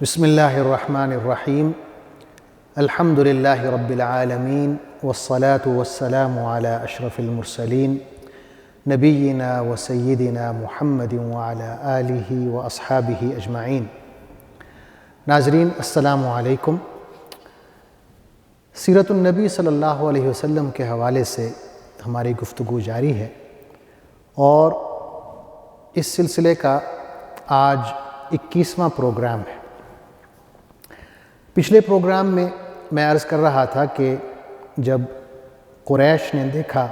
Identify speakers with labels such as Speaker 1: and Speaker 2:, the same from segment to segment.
Speaker 1: بسم اللہ الرحمن الرحیم الحمد للہ رب العالمین والصلاة والسلام علی اشرف المرسلین نبینا و سیدنا محمد وعلی آلہ و اصحابہ اجمعین۔ ناظرین السلام علیکم۔ سیرت النبی صلی اللہ علیہ وسلم کے حوالے سے ہماری گفتگو جاری ہے اور اس سلسلے کا آج 21واں پروگرام ہے۔ پچھلے پروگرام میں میں عرض کر رہا تھا کہ جب قریش نے دیکھا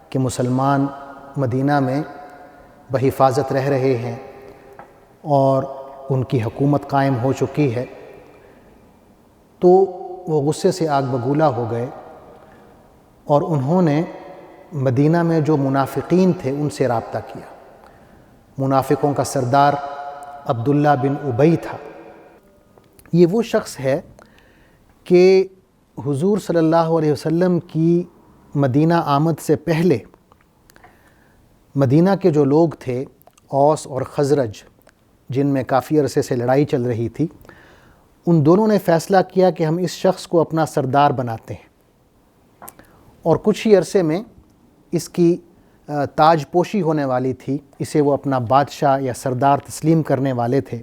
Speaker 1: کہ مسلمان مدینہ میں بحفاظت رہ رہے ہیں اور ان کی حکومت قائم ہو چکی ہے تو وہ غصے سے آگ بگولا ہو گئے اور انہوں نے مدینہ میں جو منافقین تھے ان سے رابطہ کیا۔ منافقوں کا سردار عبداللہ بن ابی تھا۔ یہ وہ شخص ہے کہ حضور صلی اللہ علیہ وسلم کی مدینہ آمد سے پہلے مدینہ کے جو لوگ تھے اوس اور خزرج، جن میں کافی عرصے سے لڑائی چل رہی تھی، ان دونوں نے فیصلہ کیا کہ ہم اس شخص کو اپنا سردار بناتے ہیں، اور کچھ ہی عرصے میں اس کی تاج پوشی ہونے والی تھی، اسے وہ اپنا بادشاہ یا سردار تسلیم کرنے والے تھے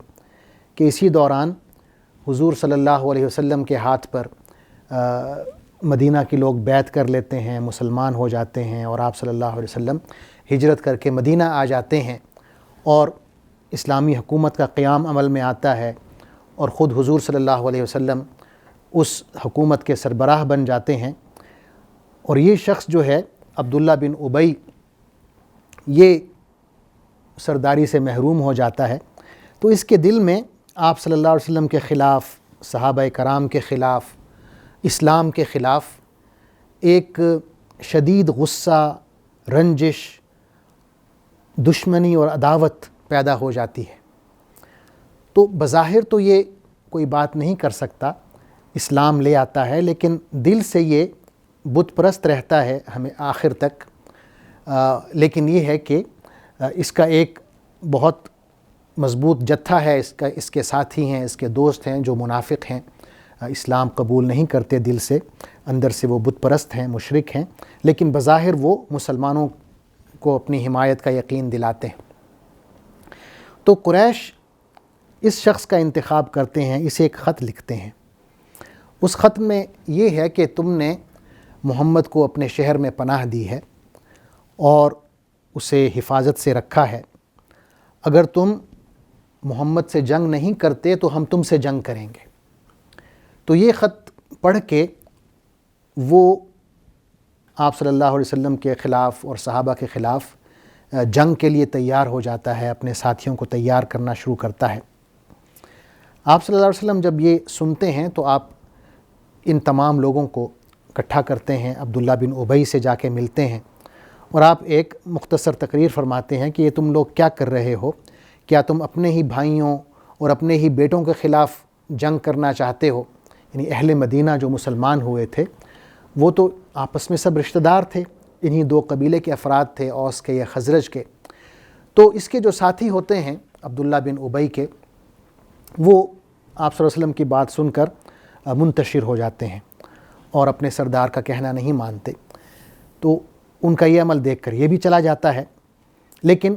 Speaker 1: کہ اسی دوران حضور صلی اللہ علیہ وسلم کے ہاتھ پر مدینہ کے لوگ بیعت کر لیتے ہیں، مسلمان ہو جاتے ہیں، اور آپ صلی اللہ علیہ وسلم ہجرت کر کے مدینہ آ جاتے ہیں اور اسلامی حکومت کا قیام عمل میں آتا ہے، اور خود حضور صلی اللہ علیہ وسلم اس حکومت کے سربراہ بن جاتے ہیں۔ اور یہ شخص جو ہے عبداللہ بن ابی، یہ سرداری سے محروم ہو جاتا ہے، تو اس کے دل میں آپ صلی اللہ علیہ وسلم کے خلاف، صحابہ کرام کے خلاف، اسلام کے خلاف ایک شدید غصہ، رنجش، دشمنی اور عداوت پیدا ہو جاتی ہے۔ تو بظاہر تو یہ کوئی بات نہیں کر سکتا، اسلام لے آتا ہے، لیکن دل سے یہ بت پرست رہتا ہے ہمیں آخر تک۔ لیکن یہ ہے کہ اس کا ایک بہت مضبوط جتھا ہے، اس کے ساتھی ہیں، اس کے دوست ہیں جو منافق ہیں، اسلام قبول نہیں کرتے دل سے، اندر سے وہ بت پرست ہیں، مشرک ہیں، لیکن بظاہر وہ مسلمانوں کو اپنی حمایت کا یقین دلاتے ہیں۔ تو قریش اس شخص کا انتخاب کرتے ہیں، اسے ایک خط لکھتے ہیں۔ اس خط میں یہ ہے کہ تم نے محمد کو اپنے شہر میں پناہ دی ہے اور اسے حفاظت سے رکھا ہے، اگر تم محمد سے جنگ نہیں کرتے تو ہم تم سے جنگ کریں گے۔ تو یہ خط پڑھ کے وہ آپ صلی اللہ علیہ وسلم کے خلاف اور صحابہ کے خلاف جنگ کے لیے تیار ہو جاتا ہے، اپنے ساتھیوں کو تیار کرنا شروع کرتا ہے۔ آپ صلی اللہ علیہ وسلم جب یہ سنتے ہیں تو آپ ان تمام لوگوں کو اکٹھا کرتے ہیں، عبداللہ بن ابی سے جا کے ملتے ہیں، اور آپ ایک مختصر تقریر فرماتے ہیں کہ یہ تم لوگ کیا کر رہے ہو؟ کیا تم اپنے ہی بھائیوں اور اپنے ہی بیٹوں کے خلاف جنگ کرنا چاہتے ہو؟ یعنی اہل مدینہ جو مسلمان ہوئے تھے وہ تو آپس میں سب رشتہ دار تھے، انہی دو قبیلے کے افراد تھے، اوس کے یا خزرج کے۔ تو اس کے جو ساتھی ہوتے ہیں عبداللہ بن ابی کے، وہ آپ صلی اللہ علیہ وسلم کی بات سن کر منتشر ہو جاتے ہیں اور اپنے سردار کا کہنا نہیں مانتے۔ تو ان کا یہ عمل دیکھ کر یہ بھی چلا جاتا ہے، لیکن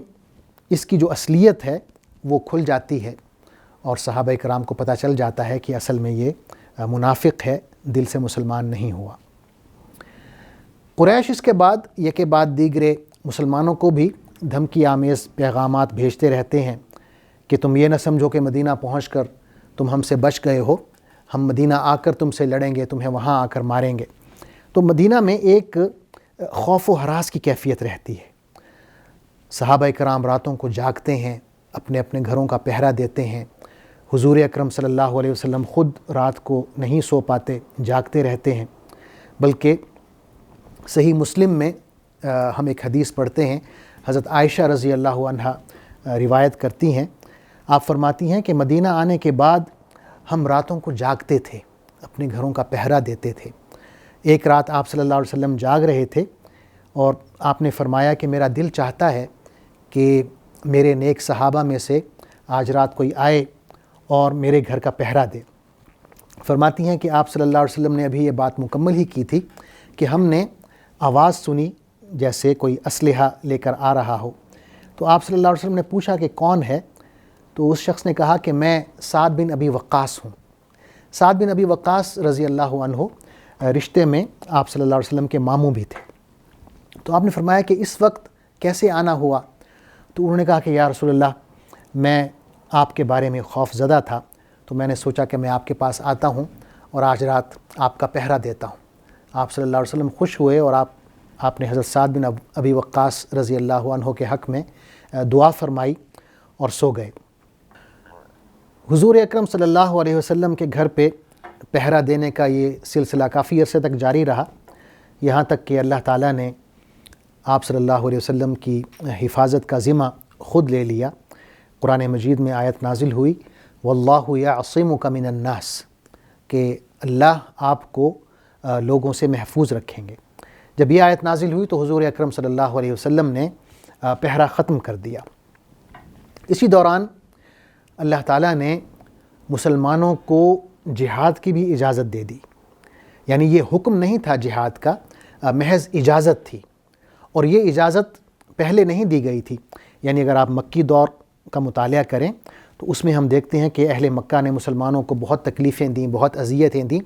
Speaker 1: اس کی جو اصلیت ہے وہ کھل جاتی ہے اور صحابہ کرام کو پتہ چل جاتا ہے کہ اصل میں یہ منافق ہے، دل سے مسلمان نہیں ہوا۔ قریش اس کے بعد یکے بعد دیگرے مسلمانوں کو بھی دھمکی آمیز پیغامات بھیجتے رہتے ہیں کہ تم یہ نہ سمجھو کہ مدینہ پہنچ کر تم ہم سے بچ گئے ہو، ہم مدینہ آ کر تم سے لڑیں گے، تمہیں وہاں آ کر ماریں گے۔ تو مدینہ میں ایک خوف و ہراس کی کیفیت رہتی ہے۔ صحابہ کرام راتوں کو جاگتے ہیں، اپنے اپنے گھروں کا پہرا دیتے ہیں۔ حضور اکرم صلی اللہ علیہ وسلم خود رات کو نہیں سو پاتے، جاگتے رہتے ہیں۔ بلکہ صحیح مسلم میں ہم ایک حدیث پڑھتے ہیں، حضرت عائشہ رضی اللہ عنہا روایت کرتی ہیں، آپ فرماتی ہیں کہ مدینہ آنے کے بعد ہم راتوں کو جاگتے تھے، اپنے گھروں کا پہرا دیتے تھے۔ ایک رات آپ صلی اللہ علیہ وسلم جاگ رہے تھے اور آپ نے فرمایا کہ میرا دل چاہتا ہے کہ میرے نیک صحابہ میں سے آج رات کوئی آئے اور میرے گھر کا پہرا دے۔ فرماتی ہیں کہ آپ صلی اللہ علیہ وسلم نے ابھی یہ بات مکمل ہی کی تھی کہ ہم نے آواز سنی جیسے کوئی اسلحہ لے کر آ رہا ہو۔ تو آپ صلی اللہ علیہ وسلم نے پوچھا کہ کون ہے؟ تو اس شخص نے کہا کہ میں سعد بن ابی وقاص ہوں۔ سعد بن ابی وقاص رضی اللہ عنہ رشتے میں آپ صلی اللہ علیہ وسلم کے ماموں بھی تھے۔ تو آپ نے فرمایا کہ اس وقت کیسے آنا ہوا؟ تو انہوں نے کہا کہ یا رسول اللہ، میں آپ کے بارے میں خوف زدہ تھا، تو میں نے سوچا کہ میں آپ کے پاس آتا ہوں اور آج رات آپ کا پہرا دیتا ہوں۔ آپ صلی اللہ علیہ وسلم خوش ہوئے اور آپ نے حضرت سعد بن ابی وقاص رضی اللہ عنہ کے حق میں دعا فرمائی اور سو گئے۔ حضور اکرم صلی اللہ علیہ وسلم کے گھر پہ پہرا دینے کا یہ سلسلہ کافی عرصے تک جاری رہا، یہاں تک کہ اللہ تعالیٰ نے آپ صلی اللہ علیہ وسلم کی حفاظت کا ذمہ خود لے لیا۔ قرآن مجید میں آیت نازل ہوئی واللہ یعصمک من الناس، کہ اللہ آپ کو لوگوں سے محفوظ رکھیں گے۔ جب یہ آیت نازل ہوئی تو حضور اکرم صلی اللہ علیہ وسلم نے پہرا ختم کر دیا۔ اسی دوران اللہ تعالیٰ نے مسلمانوں کو جہاد کی بھی اجازت دے دی، یعنی یہ حکم نہیں تھا جہاد کا، محض اجازت تھی، اور یہ اجازت پہلے نہیں دی گئی تھی۔ یعنی اگر آپ مکی دور کا مطالعہ کریں تو اس میں ہم دیکھتے ہیں کہ اہل مکہ نے مسلمانوں کو بہت تکلیفیں دیں، بہت اذیتیں دیں،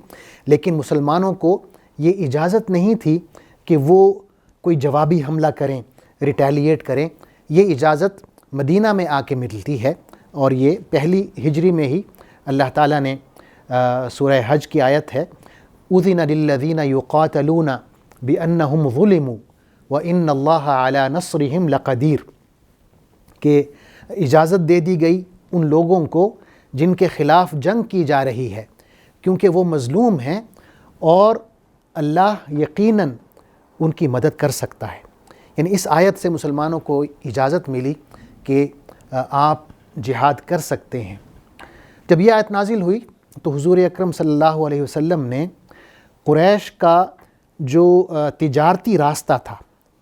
Speaker 1: لیکن مسلمانوں کو یہ اجازت نہیں تھی کہ وہ کوئی جوابی حملہ کریں، ریٹیلیٹ کریں۔ یہ اجازت مدینہ میں آ کے ملتی ہے، اور یہ پہلی ہجری میں ہی اللہ تعالیٰ نے سورہ حج کی آیت ہے اُذِنَ لِلَّذِينَ يُقَاتَلُونَ بِأَنَّهُمْ ظُلِمُوا وَإِنَّ اللَّهَ عَلَى نَصْرِهِمْ لَقَدِيرٌ، کہ اجازت دے دی گئی ان لوگوں کو جن کے خلاف جنگ کی جا رہی ہے، کیونکہ وہ مظلوم ہیں اور اللہ یقیناً ان کی مدد کر سکتا ہے۔ یعنی اس آیت سے مسلمانوں کو اجازت ملی کہ آپ جہاد کر سکتے ہیں۔ جب یہ آیت نازل ہوئی تو حضور اکرم صلی اللہ علیہ وسلم نے قریش کا جو تجارتی راستہ تھا،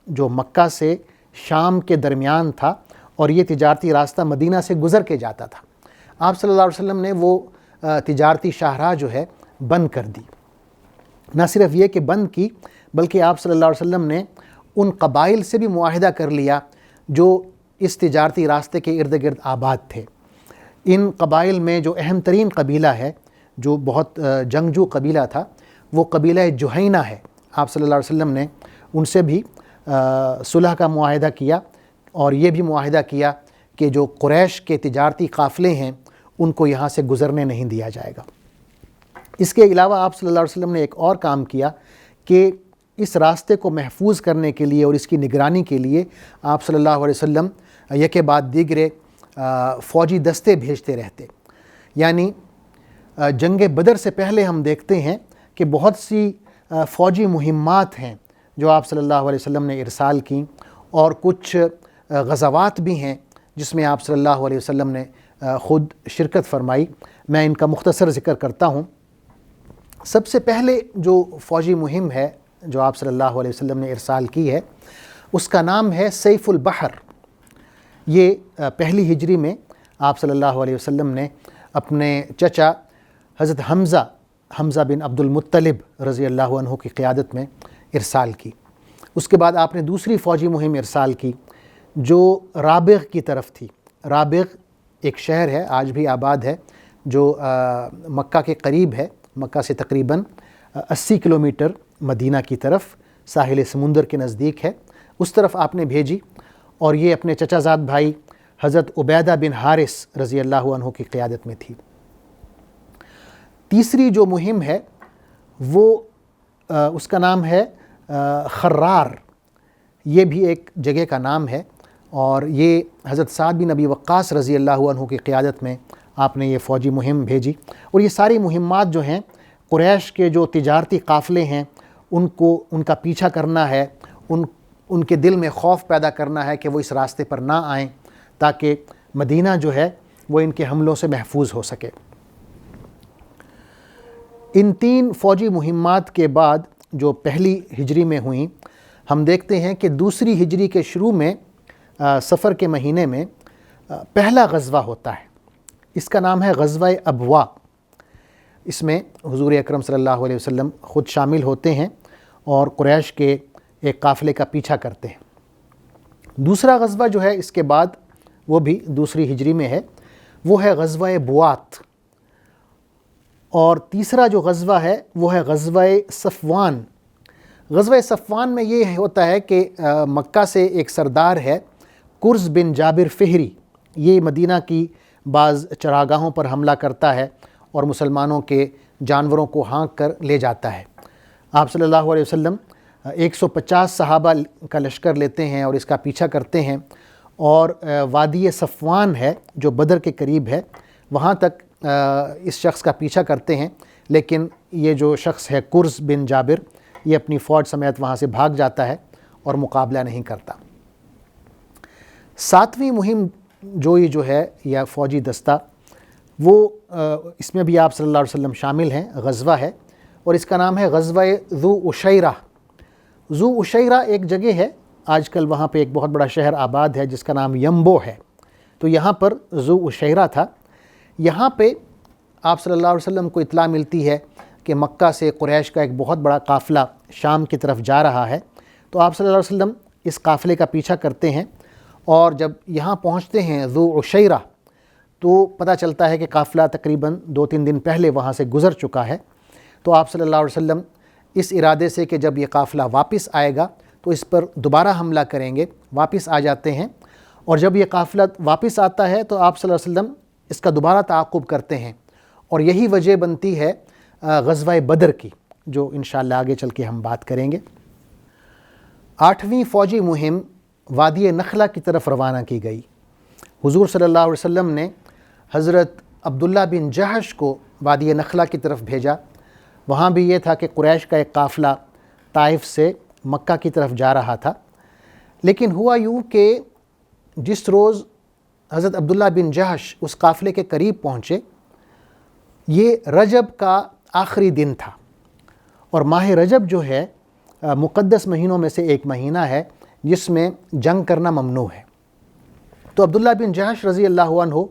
Speaker 1: جو مکہ سے شام کے درمیان تھا، اور یہ تجارتی راستہ مدینہ سے گزر کے جاتا تھا، آپ صلی اللہ علیہ وسلم نے وہ تجارتی شاہراہ جو ہے بند کر دی۔ نہ صرف یہ کہ بند کی، بلکہ آپ صلی اللہ علیہ وسلم نے ان قبائل سے بھی معاہدہ کر لیا جو اس تجارتی راستے کے ارد گرد آباد تھے۔ ان قبائل میں جو اہم ترین قبیلہ ہے، جو بہت جنگجو قبیلہ تھا، وہ قبیلہ جہینہ ہے۔ آپ صلی اللہ علیہ وسلم نے ان سے بھی صلح کا معاہدہ کیا، اور یہ بھی معاہدہ کیا کہ جو قریش کے تجارتی قافلے ہیں ان کو یہاں سے گزرنے نہیں دیا جائے گا۔ اس کے علاوہ آپ صلی اللہ علیہ وسلم نے ایک اور کام کیا کہ اس راستے کو محفوظ کرنے کے لیے اور اس کی نگرانی کے لیے آپ صلی اللہ علیہ وسلم یکے بعد دیگرے فوجی دستے بھیجتے رہتے۔ یعنی جنگ بدر سے پہلے ہم دیکھتے ہیں کہ بہت سی فوجی مہمات ہیں جو آپ صلی اللہ علیہ وسلم نے ارسال کیں، اور کچھ غزوات بھی ہیں جس میں آپ صلی اللہ علیہ وسلم نے خود شرکت فرمائی۔ میں ان کا مختصر ذکر کرتا ہوں۔ سب سے پہلے جو فوجی مہم ہے جو آپ صلی اللہ علیہ وسلم نے ارسال کی ہے، اس کا نام ہے سیف البحر۔ یہ پہلی ہجری میں آپ صلی اللہ علیہ وسلم نے اپنے چچا حضرت حمزہ بن عبد المطلب رضی اللہ عنہ کی قیادت میں ارسال کی۔ اس کے بعد آپ نے دوسری فوجی مہم ارسال کی جو رابغ کی طرف تھی۔ رابغ ایک شہر ہے، آج بھی آباد ہے، جو مکہ کے قریب ہے، مکہ سے تقریباً 80 کلومیٹر مدینہ کی طرف ساحل سمندر کے نزدیک ہے۔ اس طرف آپ نے بھیجی، اور یہ اپنے چچا زاد بھائی حضرت عبیدہ بن حارث رضی اللہ عنہ کی قیادت میں تھی۔ تیسری جو مہم ہے وہ اس کا نام ہے خرار۔ یہ بھی ایک جگہ کا نام ہے، اور یہ حضرت سعد بن ابی وقاص رضی اللہ عنہ کی قیادت میں آپ نے یہ فوجی مہم بھیجی۔ اور یہ ساری مہمات جو ہیں قریش کے جو تجارتی قافلے ہیں ان کا پیچھا کرنا ہے، ان کے دل میں خوف پیدا کرنا ہے کہ وہ اس راستے پر نہ آئیں، تاکہ مدینہ جو ہے وہ ان کے حملوں سے محفوظ ہو سکے۔ ان 3 فوجی مہمات کے بعد جو پہلی ہجری میں ہوئیں، ہم دیکھتے ہیں کہ دوسری ہجری کے شروع میں صفر کے مہینے میں پہلا غزوہ ہوتا ہے۔ اس کا نام ہے غزوہ ابوا۔ اس میں حضور اکرم صلی اللہ علیہ وسلم خود شامل ہوتے ہیں اور قریش کے ایک قافلے کا پیچھا کرتے ہیں۔ دوسرا غزوہ جو ہے اس کے بعد، وہ بھی دوسری ہجری میں ہے، وہ ہے غزوہ بوات۔ اور تیسرا جو غزوہ ہے وہ ہے غزوہ صفوان۔ غزوہ صفوان میں یہ ہوتا ہے کہ مکہ سے ایک سردار ہے کرز بن جابر فہری، یہ مدینہ کی بعض چراگاہوں پر حملہ کرتا ہے اور مسلمانوں کے جانوروں کو ہانک کر لے جاتا ہے۔ آپ صلی اللہ علیہ وسلم 150 صحابہ کا لشکر لیتے ہیں اور اس کا پیچھا کرتے ہیں، اور وادی صفوان ہے جو بدر کے قریب ہے، وہاں تک اس شخص کا پیچھا کرتے ہیں، لیکن یہ جو شخص ہے کرز بن جابر، یہ اپنی فوج سمیت وہاں سے بھاگ جاتا ہے اور مقابلہ نہیں کرتا۔ ساتویں مہم جوئی جو ہے یا فوجی دستہ، وہ اس میں بھی آپ صلی اللہ علیہ وسلم شامل ہیں، غزوہ ہے، اور اس کا نام ہے غزوہ ذو عشیرہ۔ ذو عشیرہ ایک جگہ ہے، آج کل وہاں پہ ایک بہت بڑا شہر آباد ہے جس کا نام ینبو ہے، تو یہاں پر ذو عشیرہ تھا۔ یہاں پہ آپ صلی اللہ علیہ وسلم کو اطلاع ملتی ہے کہ مکہ سے قریش کا ایک بہت بڑا قافلہ شام کی طرف جا رہا ہے، تو آپ صلی اللہ علیہ وسلم اس قافلے کا پیچھا کرتے ہیں، اور جب یہاں پہنچتے ہیں ذو عشیرہ تو پتہ چلتا ہے کہ قافلہ تقریباً 2-3 دن پہلے وہاں سے گزر چکا ہے۔ تو آپ صلی اللہ علیہ وسلم اس ارادے سے کہ جب یہ قافلہ واپس آئے گا تو اس پر دوبارہ حملہ کریں گے، واپس آ جاتے ہیں، اور جب یہ قافلہ واپس آتا ہے تو آپ صلی اللہ علیہ وسلم اس کا دوبارہ تعاقب کرتے ہیں، اور یہی وجہ بنتی ہے غزوہ بدر کی، جو انشاءاللہ آگے چل کے ہم بات کریں گے۔ 8ویں فوجی مہم وادی نخلہ کی طرف روانہ کی گئی۔ حضور صلی اللہ علیہ وسلم نے حضرت عبداللہ بن جہش کو وادی نخلہ کی طرف بھیجا۔ وہاں بھی یہ تھا کہ قریش کا ایک قافلہ طائف سے مکہ کی طرف جا رہا تھا، لیکن ہوا یوں کہ جس روز حضرت عبداللہ بن جہش اس قافلے کے قریب پہنچے، یہ رجب کا آخری دن تھا، اور ماہ رجب جو ہے مقدس مہینوں میں سے ایک مہینہ ہے جس میں جنگ کرنا ممنوع ہے۔ تو عبداللہ بن جہش رضی اللہ عنہ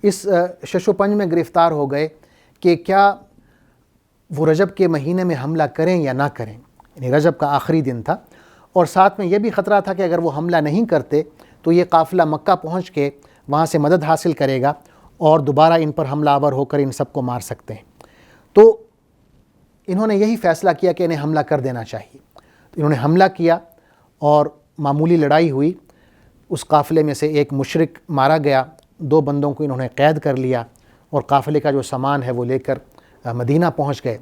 Speaker 1: اس شش و پنج میں گرفتار ہو گئے کہ کیا وہ رجب کے مہینے میں حملہ کریں یا نہ کریں، یعنی رجب کا آخری دن تھا، اور ساتھ میں یہ بھی خطرہ تھا کہ اگر وہ حملہ نہیں کرتے تو یہ قافلہ مکہ پہنچ کے وہاں سے مدد حاصل کرے گا اور دوبارہ ان پر حملہ آور ہو کر ان سب کو مار سکتے ہیں۔ تو انہوں نے یہی فیصلہ کیا کہ انہیں حملہ کر دینا چاہیے، تو انہوں نے حملہ کیا اور معمولی لڑائی ہوئی۔ اس قافلے میں سے ایک مشرک مارا گیا، 2 بندوں کو انہوں نے قید کر لیا، اور قافلے کا جو سامان ہے وہ لے کر مدینہ پہنچ گئے۔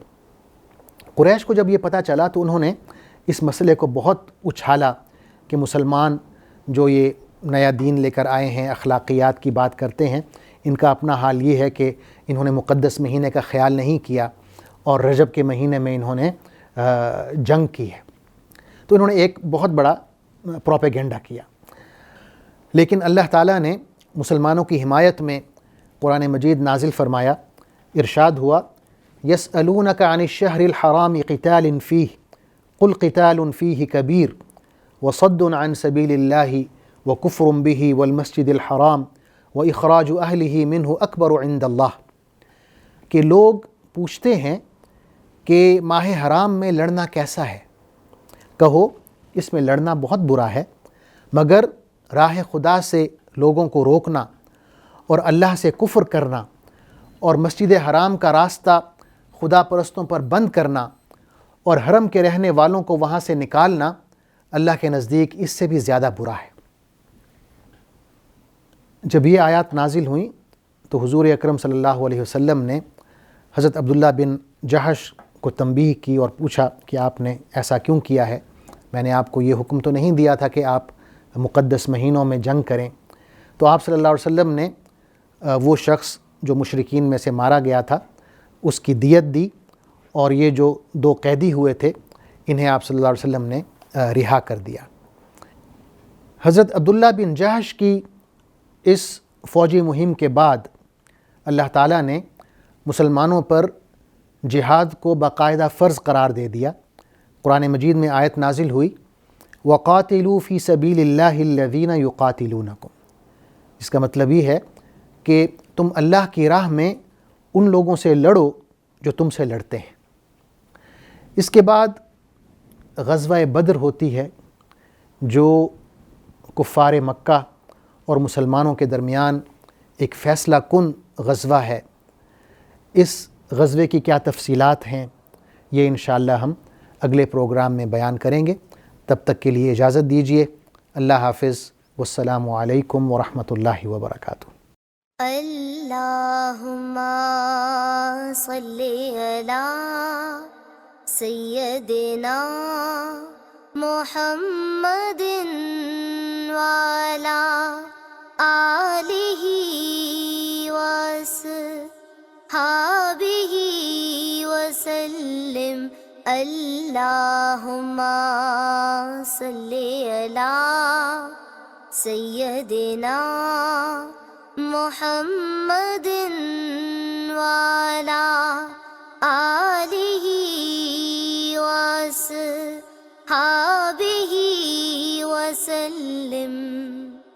Speaker 1: قریش کو جب یہ پتہ چلا تو انہوں نے اس مسئلے کو بہت اچھالا کہ مسلمان جو یہ نیا دین لے کر آئے ہیں، اخلاقیات کی بات کرتے ہیں، ان کا اپنا حال یہ ہے کہ انہوں نے مقدس مہینے کا خیال نہیں کیا اور رجب کے مہینے میں انہوں نے جنگ کی ہے۔ تو انہوں نے ایک بہت بڑا پروپیگنڈا کیا، لیکن اللہ تعالیٰ نے مسلمانوں کی حمایت میں قرآن مجید نازل فرمایا، ارشاد ہوا يَسْأَلُونَكَ عَنِ الشَّهْرِ الْحَرَامِ قِتَالٍ فِيهِ قُلْ قِتَالٌ فِيهِ كَبِيرٌ وَصَدٌّ عَنْ سَبِيلِ اللَّهِ وَكُفْرٌ بِهِ وَالْمَسْجِدِ الْحَرَامِ وَإِخْرَاجُ أَهْلِهِ مِنْهُ أَكْبَرُ عِنْدَ اللَّهِ کہ لوگ پوچھتے ہیں کہ ماہ حرام میں لڑنا کیسا ہے، کہو اس میں لڑنا بہت برا ہے، مگر راہ خدا سے لوگوں کو روکنا اور اللہ سے کفر کرنا اور مسجد حرام کا راستہ خدا پرستوں پر بند کرنا اور حرم کے رہنے والوں کو وہاں سے نکالنا اللہ کے نزدیک اس سے بھی زیادہ برا ہے۔ جب یہ آیات نازل ہوئیں تو حضور اکرم صلی اللہ علیہ وسلم نے حضرت عبداللہ بن جہش کو تنبیہ کی اور پوچھا کہ آپ نے ایسا کیوں کیا ہے، میں نے آپ کو یہ حکم تو نہیں دیا تھا کہ آپ مقدس مہینوں میں جنگ کریں۔ تو آپ صلی اللہ علیہ وسلم نے وہ شخص جو مشرکین میں سے مارا گیا تھا اس کی دیت دی، اور یہ جو 2 قیدی ہوئے تھے انہیں آپ صلی اللہ علیہ وسلم نے رہا کر دیا۔ حضرت عبداللہ بن جہش کی اس فوجی مہم کے بعد اللہ تعالیٰ نے مسلمانوں پر جہاد کو باقاعدہ فرض قرار دے دیا۔ قرآن مجید میں آیت نازل ہوئی وَقَاتِلُوا فِي سَبِيلِ اللَّهِ الَّذِينَ يُقَاتِلُونَكُمْ، اس کا مطلب یہ ہے کہ تم اللہ کی راہ میں ان لوگوں سے لڑو جو تم سے لڑتے ہیں۔ اس کے بعد غزوہ بدر ہوتی ہے، جو کفار مکہ اور مسلمانوں کے درمیان ایک فیصلہ کن غزوہ ہے۔ اس غزوے کی کیا تفصیلات ہیں یہ انشاءاللہ ہم اگلے پروگرام میں بیان کریں گے۔ تب تک کے لیے اجازت دیجیے۔ اللہ حافظ، والسلام علیکم ورحمۃ اللہ وبرکاتہ۔
Speaker 2: اللہم صلی علی سیدنا محمد وعلی آلہ وصحبہ وسلم۔ اللہم صلی علی سیدنا محمد وعلی آلہ وصحبہ وسلم۔